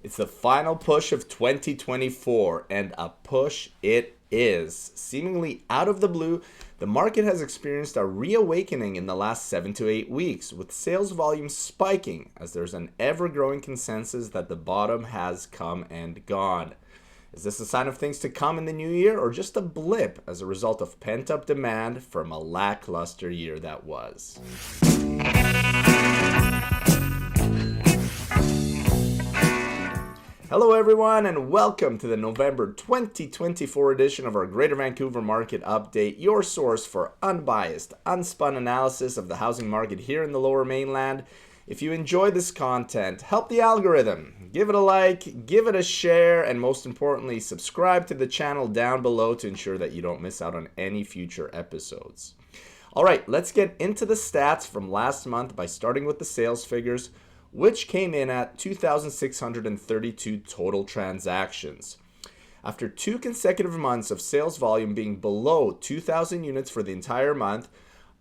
It's the final push of 2024, and a push it is. Seemingly out of the blue, the market has experienced a reawakening in the last 7 to 8 weeks, with sales volume spiking as there's an ever-growing consensus that the bottom has come and gone. Is this a sign of things to come in the new year, or just a blip as a result of pent-up demand from a lackluster year that was? Hello everyone, and welcome to the November 2024 edition of our Greater Vancouver Market Update, your source for unbiased, unspun analysis of the housing market here in the Lower Mainland. If you enjoy this content, help the algorithm. Give it a like, give it a share, and most importantly, subscribe to the channel down below to ensure that you don't miss out on any future episodes. All right, let's get into the stats from last month by starting with the sales figures, which came in at 2,632 total transactions. After 2 consecutive months of sales volume being below 2,000 units for the entire month,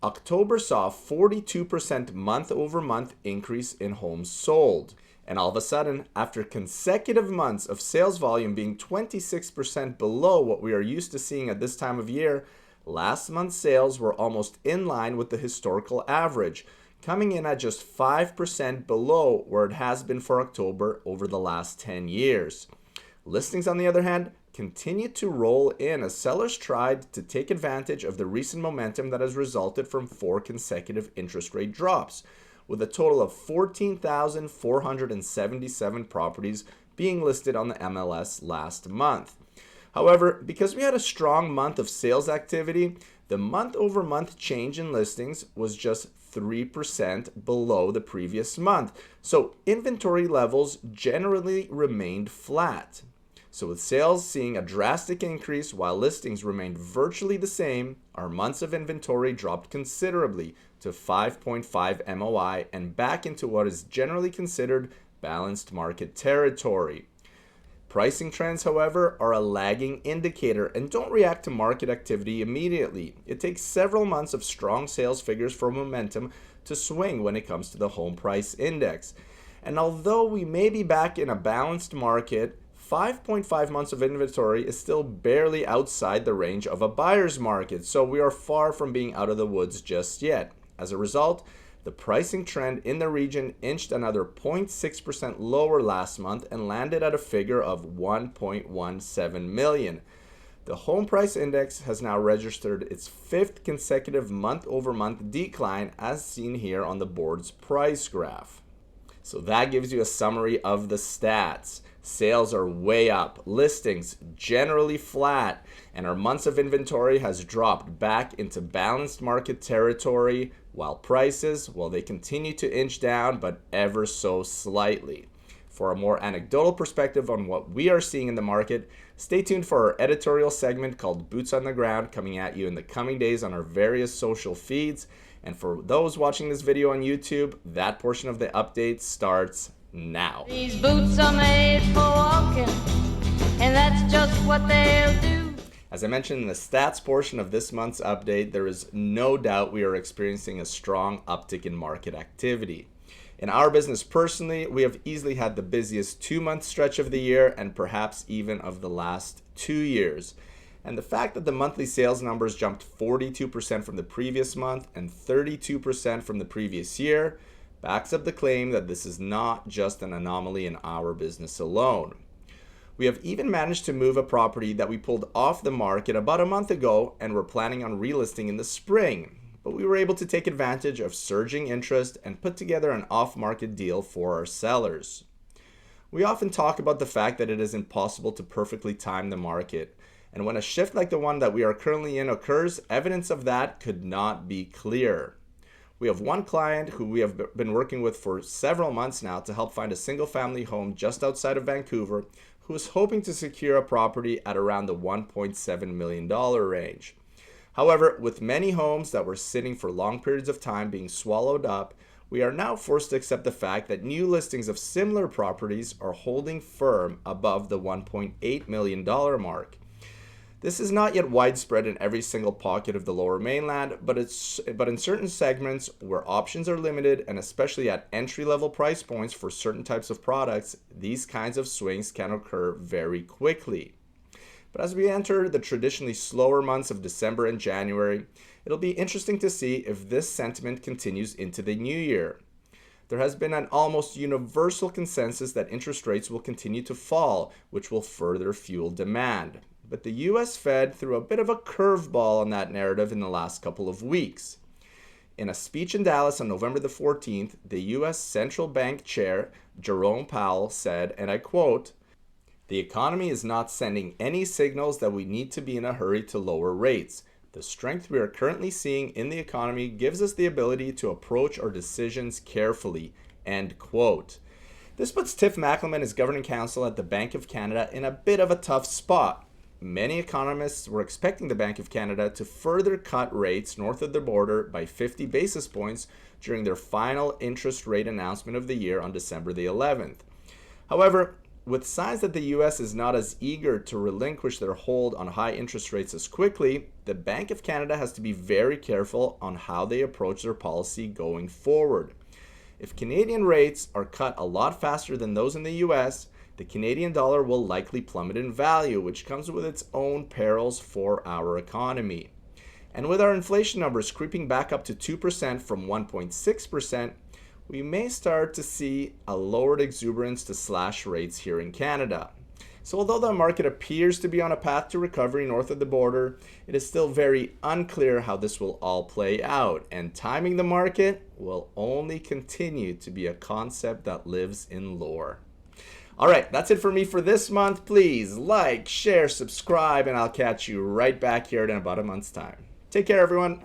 October saw a 42% month-over-month increase in homes sold. And all of a sudden, after consecutive months of sales volume being 26% below what we are used to seeing at this time of year, last month's sales were almost in line with the historical average, coming in at just 5% below where it has been for October over the last 10 years. Listings, on the other hand, continued to roll in as sellers tried to take advantage of the recent momentum that has resulted from 4 consecutive interest rate drops, with a total of 14,477 properties being listed on the MLS last month. However, because we had a strong month of sales activity, the month-over-month change in listings was just 3% below the previous month. So inventory levels generally remained flat. So with sales seeing a drastic increase while listings remained virtually the same, our months of inventory dropped considerably to 5.5 MOI and back into what is generally considered balanced market territory. Pricing trends, however, are a lagging indicator and don't react to market activity immediately. It takes several months of strong sales figures for momentum to swing when it comes to the home price index. And although we may be back in a balanced market, 5.5 months of inventory is still barely outside the range of a buyer's market, so we are far from being out of the woods just yet. As a result, the pricing trend in the region inched another 0.6% lower last month and landed at a figure of 1.17 million. The home price index has now registered its 5th consecutive month-over-month decline, as seen here on the board's price graph. So that gives you a summary of the stats. Sales are way up, listings generally flat, and our months of inventory has dropped back into balanced market territory, while prices, well, they continue to inch down, but ever so slightly. For a more anecdotal perspective on what we are seeing in the market, stay tuned for our editorial segment called Boots on the Ground, coming at you in the coming days on our various social feeds. And for those watching this video on YouTube, that portion of the update starts now. These boots are made for walking, and that's just what they'll do. As I mentioned in the stats portion of this month's update, there is no doubt we are experiencing a strong uptick in market activity. In our business personally, we have easily had the busiest 2-month stretch of the year and perhaps even of the last 2 years. And the fact that the monthly sales numbers jumped 42% from the previous month and 32% from the previous year backs up the claim that this is not just an anomaly in our business alone. We have even managed to move a property that we pulled off the market about a month ago and were planning on relisting in the spring, but we were able to take advantage of surging interest and put together an off-market deal for our sellers. We often talk about the fact that it is impossible to perfectly time the market, and when a shift like the one that we are currently in occurs, evidence of that could not be clearer. We have one client who we have been working with for several months now to help find a single-family home just outside of Vancouver, who is hoping to secure a property at around the $1.7 million range. However, with many homes that were sitting for long periods of time being swallowed up, we are now forced to accept the fact that new listings of similar properties are holding firm above the $1.8 million mark. This is not yet widespread in every single pocket of the Lower Mainland, but in certain segments where options are limited, and especially at entry-level price points for certain types of products, these kinds of swings can occur very quickly. But as we enter the traditionally slower months of December and January, it'll be interesting to see if this sentiment continues into the new year. There has been an almost universal consensus that interest rates will continue to fall, which will further fuel demand. But the US Fed threw a bit of a curveball on that narrative in the last couple of weeks. In a speech in Dallas on November the 14th, the US Central Bank Chair, Jerome Powell, said, and I quote, "The economy is not sending any signals that we need to be in a hurry to lower rates. The strength we are currently seeing in the economy gives us the ability to approach our decisions carefully," end quote. This puts Tiff Macklem and his governing council at the Bank of Canada in a bit of a tough spot. Many economists were expecting the Bank of Canada to further cut rates north of the border by 50 basis points during their final interest rate announcement of the year on December the 11th. However, with signs that the US is not as eager to relinquish their hold on high interest rates as quickly, the Bank of Canada has to be very careful on how they approach their policy going forward. If Canadian rates are cut a lot faster than those in the US, the Canadian dollar will likely plummet in value, which comes with its own perils for our economy. And with our inflation numbers creeping back up to 2% from 1.6%, we may start to see a lowered exuberance to slash rates here in Canada. So although the market appears to be on a path to recovery north of the border, it is still very unclear how this will all play out, and timing the market will only continue to be a concept that lives in lore. All right, that's it for me for this month. Please like, share, subscribe, and I'll catch you right back here in about a month's time. Take care, everyone.